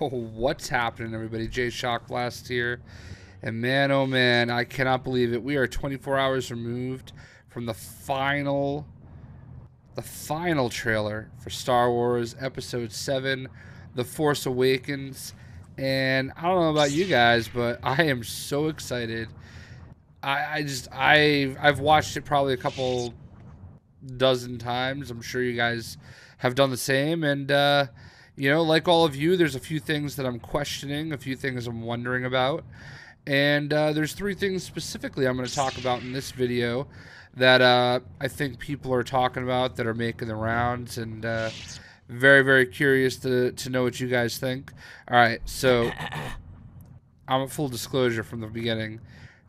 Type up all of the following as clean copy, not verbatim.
Oh, what's happening, everybody? Jay Shockblast here. And man, oh man, I cannot believe it. We are 24 hours removed from the final trailer for Star Wars Episode 7, The Force Awakens. And I don't know about you guys, but I am so excited. I've watched it probably a couple dozen times. I'm sure you guys have done the same. And, you know, like all of you, there's a few things that I'm questioning, a few things I'm wondering about. And there's three things specifically I'm going to talk about in this video that I think people are talking about, that are making the rounds, and very, very curious to know what you guys think. All right, so I'm a full disclosure from the beginning.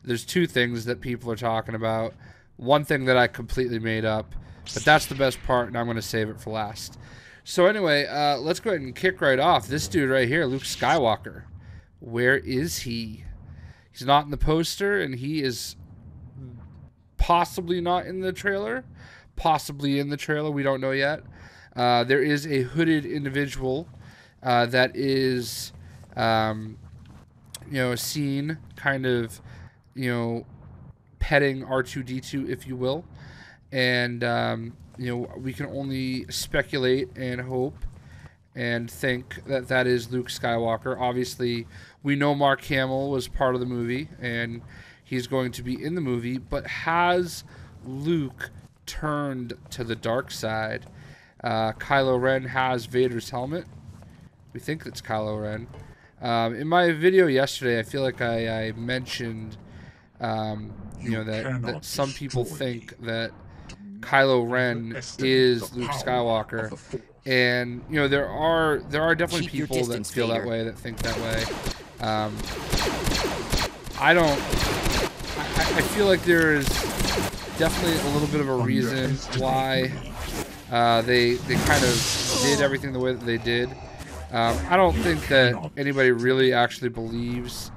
There's two things that people are talking about. One thing that I completely made up, but that's the best part, and I'm going to save it for last. So anyway, let's go ahead and kick right off. This dude right here, Luke Skywalker. Where is he? He's not in the poster, and he is possibly not in the trailer. Possibly in the trailer, we don't know yet. There is a hooded individual that is, you know, seen kind of, you know, petting R2-D2, if you will. And, you know, we can only speculate and hope and think that that is Luke Skywalker. Obviously, we know Mark Hamill was part of the movie, and he's going to be in the movie, but has Luke turned to the dark side? Kylo Ren has Vader's helmet. We think it's Kylo Ren. In my video yesterday, I feel like I mentioned, you know, that some people think that Kylo Ren is Luke Skywalker, and you know there are definitely people that feel that way, that think that way. I feel like there is definitely a little bit of a reason why they kind of did everything the way that they did. I don't think that anybody really actually believes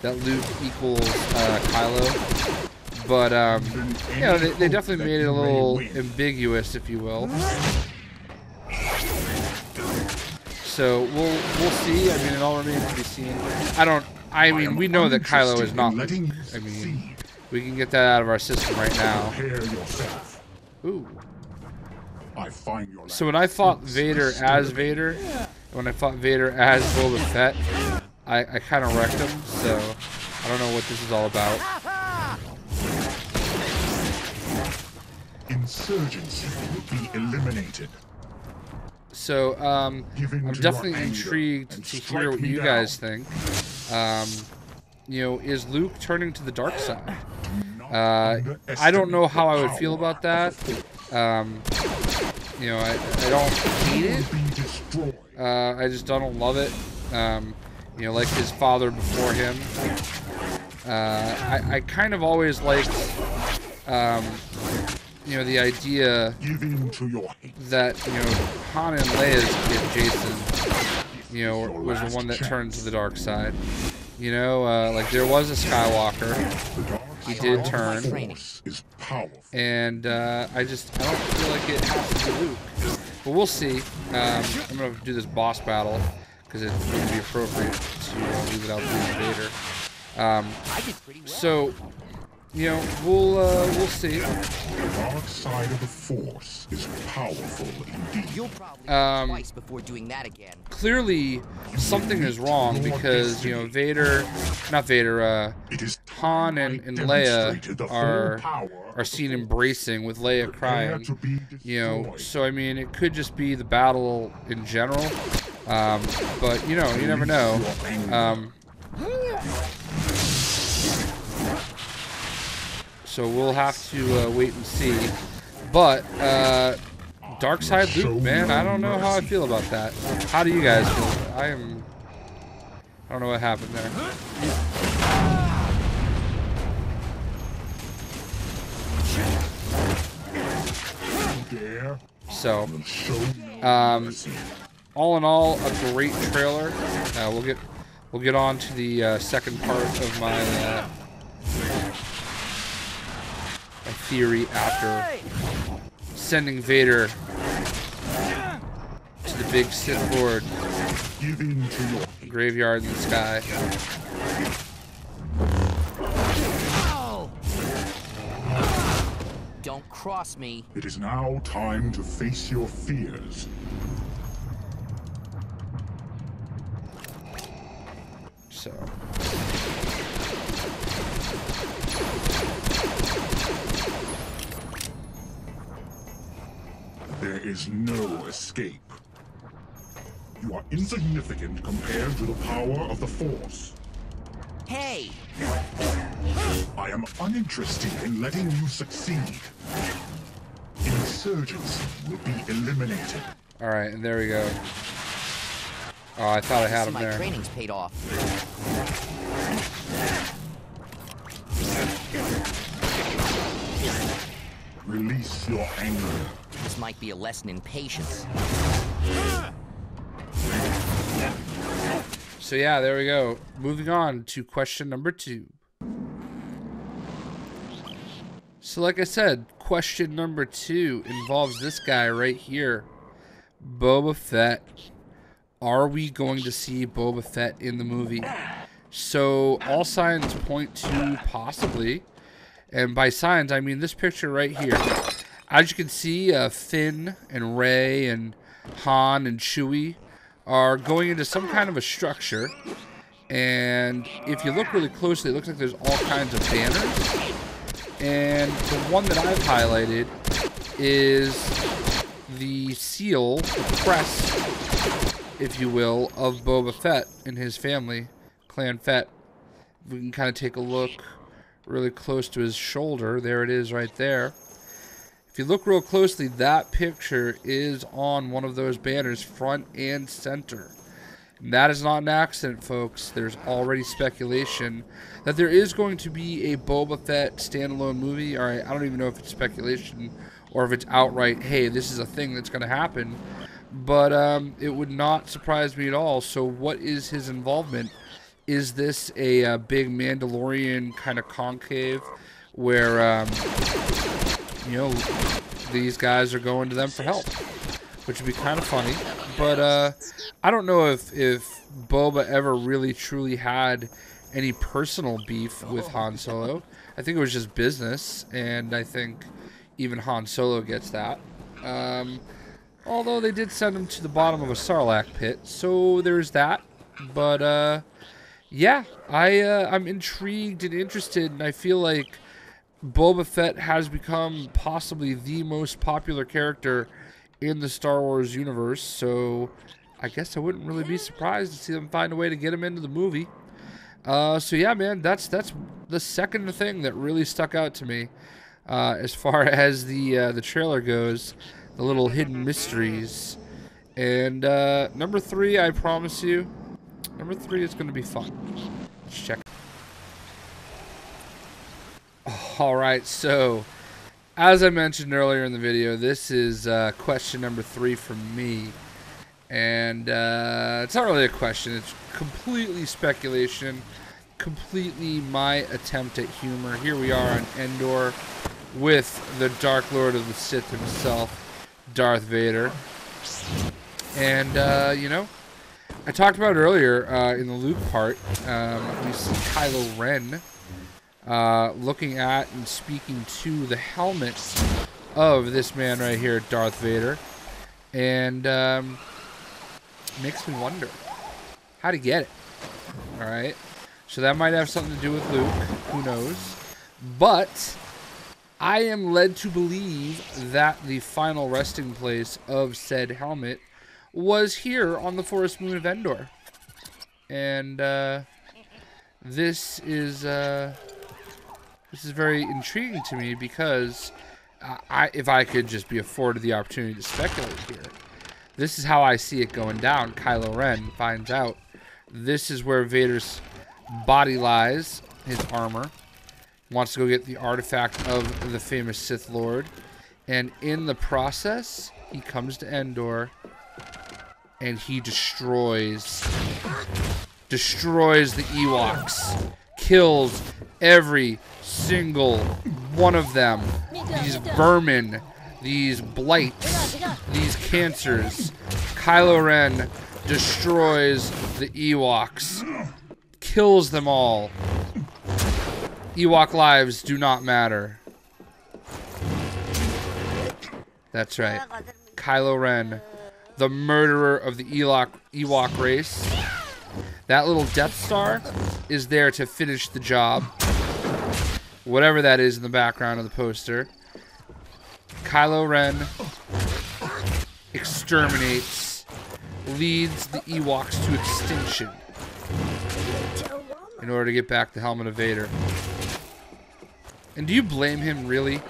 that Luke equals Kylo. But, you know, they definitely made it a little ambiguous, if you will. So, we'll see. I mean, it all remains to be seen. I mean, we know that Kylo is not Luke. I mean, we can get that out of our system right now. Ooh. So when I fought Vader as Vader, when I fought Vader as Boba Fett, I kind of wrecked him, so I don't know what this is all about. Insurgency will be eliminated. So, I'm definitely intrigued to hear what you guys think. You know, is Luke turning to the dark side? I don't know how I would feel about that. You know, I don't hate it. I just don't love it. You know, like his father before him. I kind of always liked, you know, the idea that, you know, Han and Leia's kid, Jason, you know, was the one that turned to the dark side. You know, like there was a Skywalker. He did turn. And I don't feel like it has to be Luke. But we'll see. I'm going to do this boss battle because it would be appropriate to leave it out to Vader. So, you know, we'll see. The dark side of the Force is powerful indeed. You'll probably twice before doing that again. Clearly, something is wrong because, you know, Han and Leia are seen embracing, with Leia crying. You know, so I mean, it could just be the battle in general. But you know, you never know. So we'll have to wait and see. But dark side Luke, man, I don't know how I feel about that. How do you guys feel? I don't know what happened there. So, all in all, a great trailer. We'll get on to the second part of my theory after sending Vader to the big Sith Lord Give in to your Graveyard in the sky. Don't cross me. It is now time to face your fears. So. There is no escape. You are insignificant compared to the power of the Force. Hey! I am uninterested in letting you succeed. Insurgency will be eliminated. Alright, and there we go. Oh, I thought I had him My there. training's paid off. Release your anger. This might be a lesson in patience. So yeah, there we go. Moving on to question number 2. So like I said, question number 2 involves this guy right here. Boba Fett. Are we going to see Boba Fett in the movie? So all signs point to possibly. And by signs, I mean this picture right here. As you can see, Finn and Rey and Han and Chewie are going into some kind of a structure. And if you look really closely, it looks like there's all kinds of banners. And the one that I've highlighted is the seal, the crest, if you will, of Boba Fett and his family, Clan Fett. We can kind of take a look really close to his shoulder. There it is right there. If you look real closely, that picture is on one of those banners, front and center. And that is not an accident, folks. There's already speculation that there is going to be a Boba Fett standalone movie. All right, I don't even know if it's speculation or if it's outright, hey, this is a thing that's going to happen. But it would not surprise me at all. So what is his involvement? Is this a big Mandalorian kind of conclave where, you know, these guys are going to them for help? Which would be kind of funny. But I don't know if Boba ever really truly had any personal beef with Han Solo. I think it was just business, and I think even Han Solo gets that. Although they did send him to the bottom of a Sarlacc pit, so there's that. But yeah, I'm intrigued and interested, and I feel like Boba Fett has become possibly the most popular character in the Star Wars universe, so I guess I wouldn't really be surprised to see them find a way to get him into the movie. So yeah, man, that's the second thing that really stuck out to me as far as the trailer goes, the little hidden mysteries. And number 3, I promise you, number 3 is going to be fun. Let's check. All right, so as I mentioned earlier in the video, this is question number 3 from me. And it's not really a question. It's completely speculation, completely my attempt at humor. Here we are on Endor with the Dark Lord of the Sith himself, Darth Vader. And, you know, I talked about earlier in the Luke part, we see Kylo Ren looking at and speaking to the helmet of this man right here, Darth Vader. And makes me wonder how to get it. Alright, so that might have something to do with Luke, who knows. But I am led to believe that the final resting place of said helmet was here on the forest moon of Endor. And this is very intriguing to me because if I could just be afforded the opportunity to speculate here, this is how I see it going down. Kylo Ren finds out this is where Vader's body lies, his armor. Wants to go get the artifact of the famous Sith Lord. And in the process, he comes to Endor and he destroys the Ewoks. Kills every single one of them. These vermin, these blights, these cancers. Kylo Ren destroys the Ewoks, kills them all. Ewok lives do not matter. That's right. Kylo Ren, the murderer of the Ewok race. That little Death Star is there to finish the job. Whatever that is in the background of the poster. Kylo Ren exterminates, leads the Ewoks to extinction in order to get back the helmet of Vader. And do you blame him, really?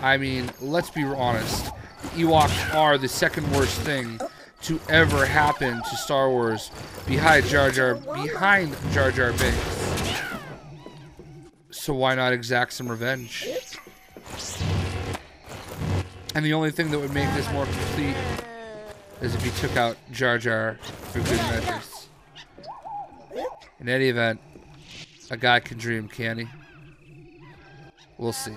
I mean, let's be honest. The Ewoks are the second worst thing to ever happen to Star Wars behind Jar Jar Binks. So why not exact some revenge? And the only thing that would make this more complete is if he took out Jar Jar for good measures. In any event, a guy can dream, can't he? We'll see.